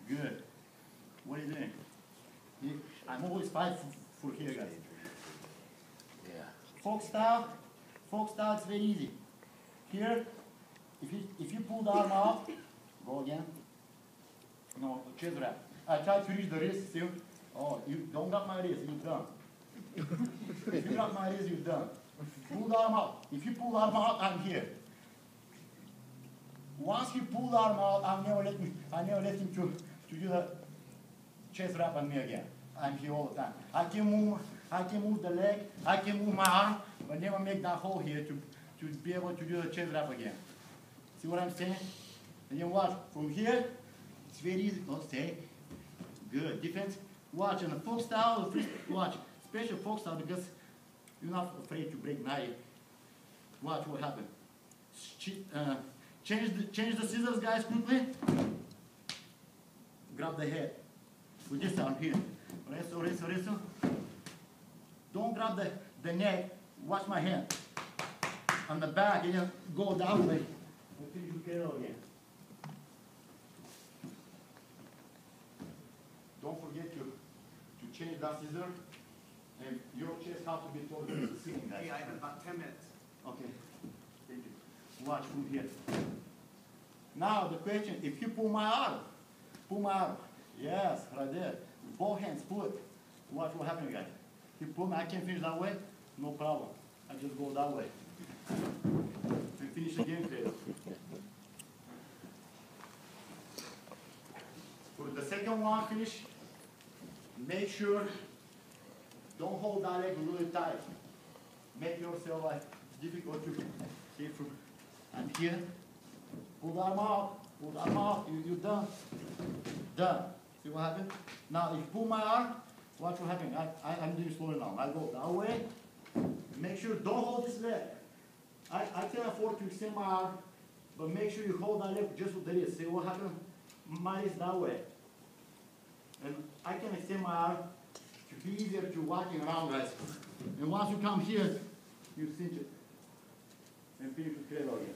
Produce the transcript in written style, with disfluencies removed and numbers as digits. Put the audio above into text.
Good. What are you doing? I'm always fight for here, guys. Yeah. Folk style is very easy. Here, if you pull the arm out, go again. No, chest wrap. I try to reach the wrist, see? Oh, you don't grab my wrist, you're done. If you grab my wrist, you're done. Pull the arm out. If you pull the arm out, I'm here. Once you pull the arm out, I never let him to do the chest wrap on me again. I'm here all the time. I can move the leg, I can move my arm, but never make that hole here to be able to do the chest wrap again. See what I'm saying? And then watch, from here, it's very easy. Don't stay. Good. Defense. Watch, in the folk style, watch, special folk style because you're not afraid to break knife. Watch what happens. Change the scissors, guys, quickly. Grab the head. With this arm here. Resto. Don't grab the neck. Watch my hand. On the back, and then go that way. Until you get it again. Don't forget to change that scissor. And your chest has to be towards the ceiling, guys. Hey, I have about 10 minutes. Okay. Thank you. Watch from here. Now the question, if you pull my arm. Yes, right there. Both hands, pull it. Watch what happens, guys. You pull me, I can finish that way, no problem. I just go that way. And finish again, Pedro. For the second one, finish. Make sure, don't hold that leg really tight. Make yourself like difficult to get from. And here, pull the arm out, you're done. Done. See what happened? Now, if you pull my arm, watch what happens. I'm doing slowly now. I go that way. Make sure, don't hold this leg. I can afford to extend my arm, but make sure you hold that leg just with the wrist. See what happens? Mine is that way. And I can extend my arm to be easier to walking around, guys. And once you come here, you cinch it. And finish with cradle again.